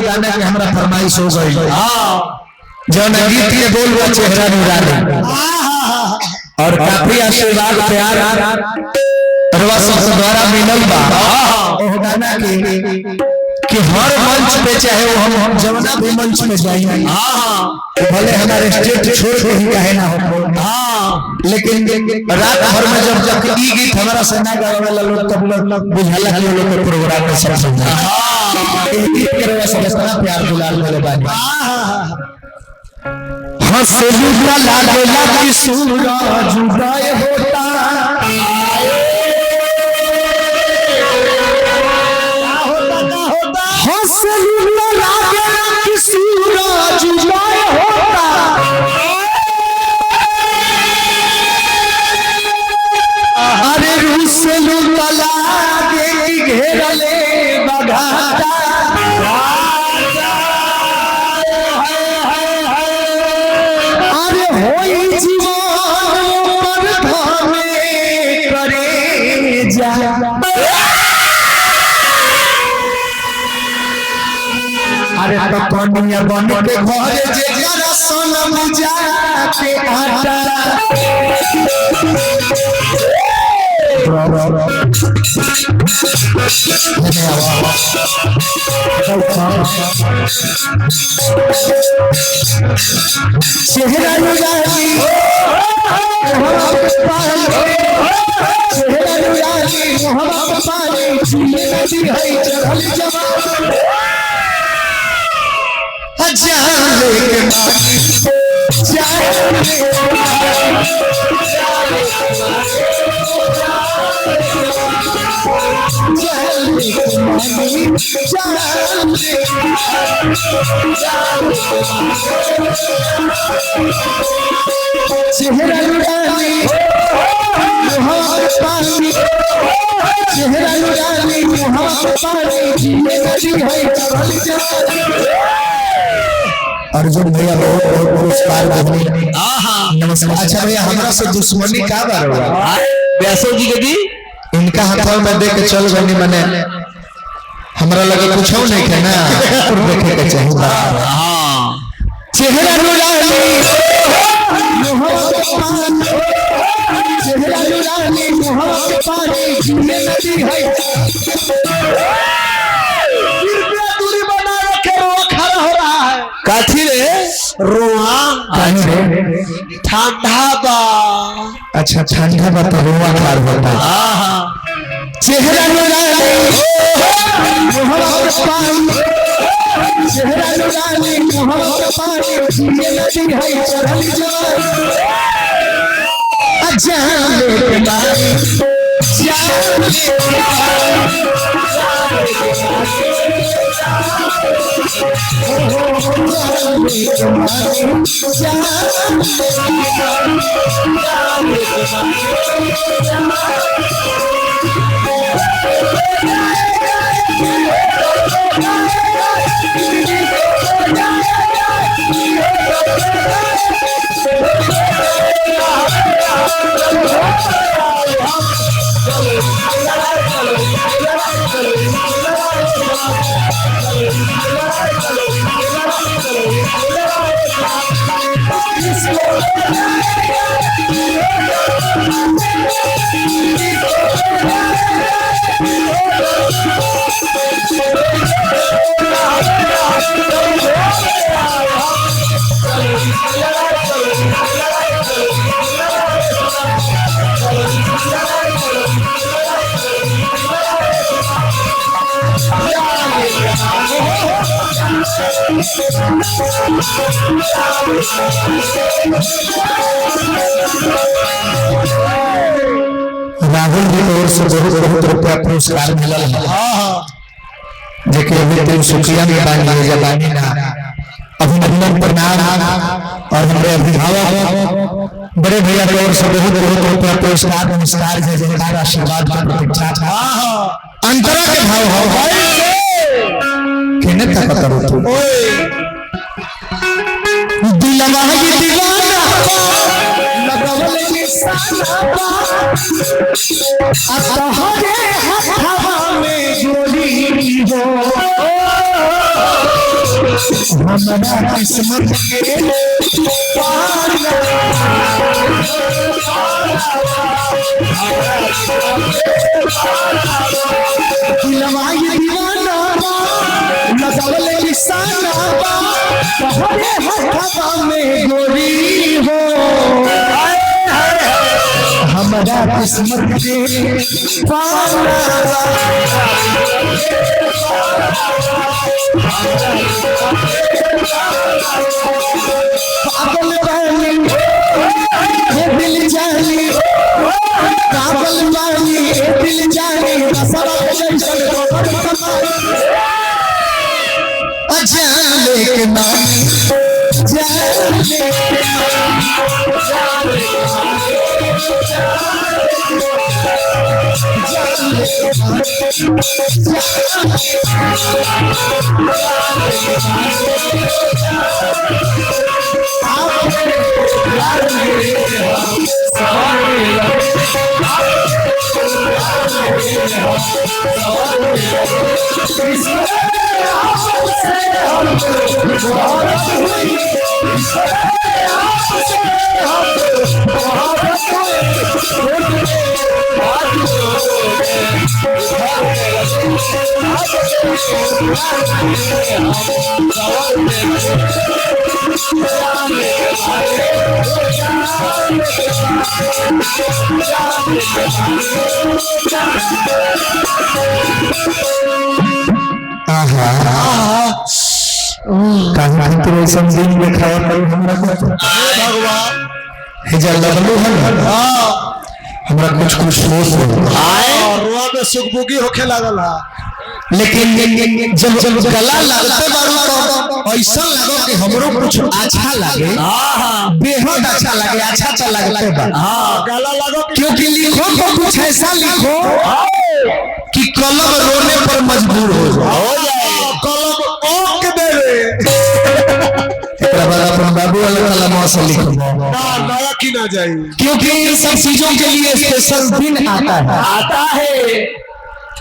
गाना के हमरा फरमाइश हो गई। जो गीत ये बोल वो चेहरा नूरानी और काफी आशीर्वाद प्यार रवा सब द्वारा मिलल बा ओ गाना के कि हर मंच पे चाहे वो हम जवना भी मंच में जाएंगे भले हमारे स्टेट छोड़ के ही कहे ना हो लेकिन रात भर में जब ई गीत हमारा से ना गावे ला लोग तब लोग बुझाला कि लोग के प्रोग्राम में सब समझा ई गीत करे सब इतना प्यार दुलाल वाले बानी हंसलू ना लागेला कि सूरज उदय होता अरे तो कनिया बन के घर जे जरा सोना जाके आटा चेहरा नुरानी चेहरा नुरानी मोहब्बत पानी झूले नदी है चढ़ल जवान जाने के मानी चेहरा नुरानी मोहब्बत पानी चेहरा नुरानी मोहब्बत पानी झूले नदी है चढ़ल जवान अर्जुन भैया बहुत बहुत पुरस्कार देने नमस्कार। अच्छा भैया हमरा से दुश्मनी का बार हुआ व्यासो जी के दी इनका हाथों में दे के चल गनी मने हमरा लगे कुछ नहीं है ना देखे के चाहिए हां चेहरा नुरानी मोहब्बत पानी चेहरा नुरानी मोहब्बत पानी झूले नदी है दूरी बना रखे वो खड़ा हो रहा है काठी रे रोआ ठंडा बा अच्छा ठंडा बा तो रोआ खार होता चेहरा नुरानी मोहब्बत पानी चेहरा नुरानी मोहब्बत पानी झूले नदी है चढ़ल जवान जाने के मानी जाने राहुल जी ओर से बहुत बहुत रुपया पुरस्कार मिलल है जेके अभी शुक्रिया में बानी जबानी ना अभिनंदन प्रणाम और हमारे अभिभावक बड़े भैया की ओर से बहुत बहुत रुपया पुरस्कार नमस्कार जय जयकार आशीर्वाद की प्रतीक्षा था अंतरा के भाव हो भाई केने तक करो तू दिलवा ही दीवाना लगवले निशाना अतहरे हवा में गोली हो हमारा किस्मत के दिलवाई दीवाना लगवले निशाना तोहरे हथवा में गोरी हो हमारा किस्मत के पाना पागल वाली ये दिल जानी पागल वाली ये दिल जानी कसरा जैसन जाने के नानी जाने दिन में खाया भगवान हमरा कुछ कुछ होश में सुखबुगी होखे लागल है लेकिन जब गला लगते बारू तो ऐसा लगो कि हमरो कुछ अच्छा लगे बेहद अच्छा लगे अच्छा तो लगते बा गला लगो क्योंकि लिखो तो कुछ ऐसा लिखो कि कलम रोने पर मजबूर हो जाए कलम ओक देवे बाबू वाला कलम से लिखो ना की ना जाए क्योंकि इन सब चीजों के लिए स्पेशल दिन आता है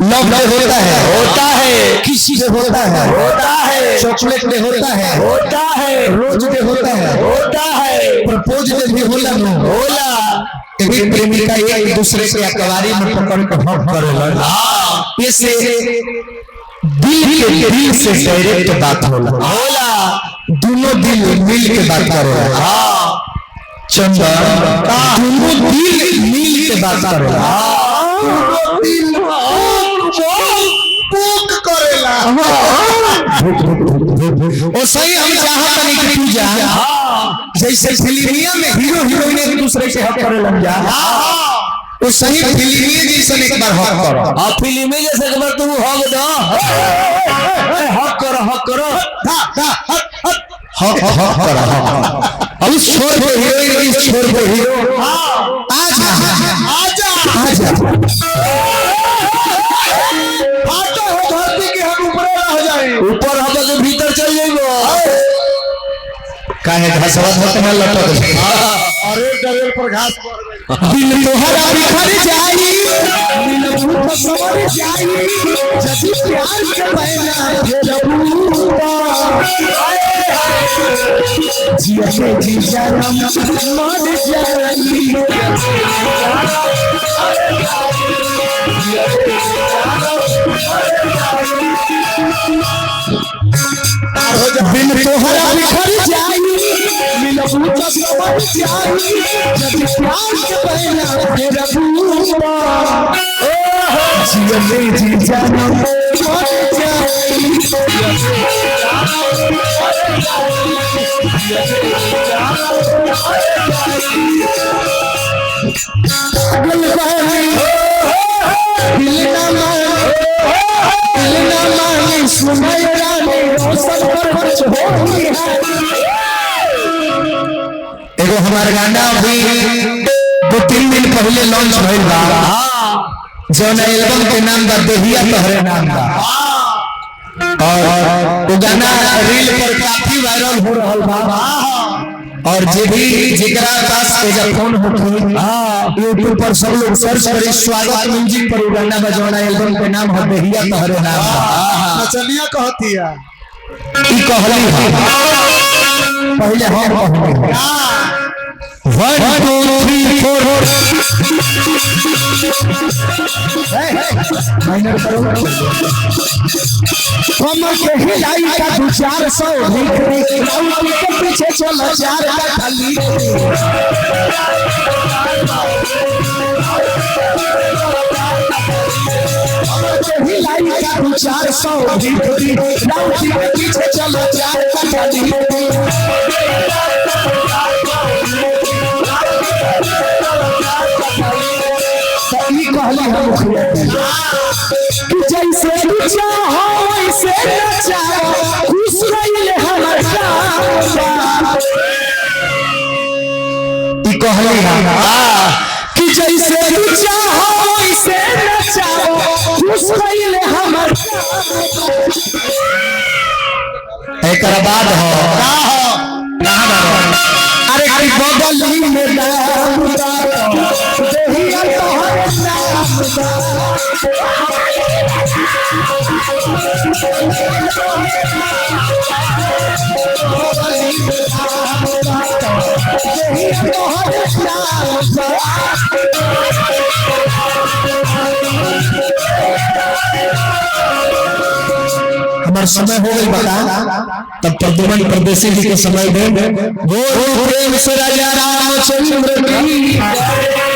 लव डे होता है किसी से होता है चॉकलेट डे होता है रोज डे होता है प्रपोज डे भी होला एक प्रेमिका एक दूसरे के अकवारी में पकड़ कर हक करेला इससे दिल से डायरेक्ट बात होला दोनों दिल मिल के बात करेला चंदन दोनों दिल मिल के बात करेला ओ सही हम चाहत नहीं कि तू जा जैसे फिल्मिया में हीरो हीरोइन एक दूसरे से हक करे लग जा ओ सही फिल्मिया जैसे एक बार हक करो आ फिल्मी जैसे एक बार तू हक दो हक करो हक करो अब छोड़ दो हीरोइन छोड़ दो हीरो आजा ऊपर हम तो भीतर चल जाएंगे काहे घासवत होते हैं लटक अरे डरेल पर घास दिल तोहरा बिखर जाई दिल भूख समर जाई जदी प्यार के बहना जिया के जी जानम मर जाई बिन तोहरा बिखर जाई मिलबू तो समझ जाई जब प्यार के बहना तेरा भूपा जिया में जी जानम मर जाई पागल बहनी दिल ना मानी सुनैरा ने रोशन पर कुछ होई है एगो हमार गाना अभी 2-3 दिन पहले लॉन्च भइल बा जौन एल्बम के नाम बा देहिया तोहरे नाम बा और वो गाना रील पर काफी वायरल हो रहल बा और जे भी जेकरा पास एजा फोन होखी YouTube पर सब लोग सर्च करी स्वागत म्यूजिक पर गाना बजाना एल्बम के नाम है देहिया तोहरे नाम नचनिया कहती है ई कहली है पहले हम कहली 1 2 3 4 माइनर करो हम के हिलाई का 400 के पीछे चलो 4 का खाली हिलाई का 400 के पीछे चलो 4 का खाली कहली हम कि जैसे तू चाहो वैसे नचाओ खुश रहिए हमर काम ई कहली हम कि जैसे तू चाहो वैसे नचाओ खुश रहिए हमर एकर बाद हो अरे कि बगल में नाम देहिया तोहर हमारा समय हो गई बता तब प्रद्युमन परदेसी जी के समय में बोल प्रेम से राजा रामचंद्र की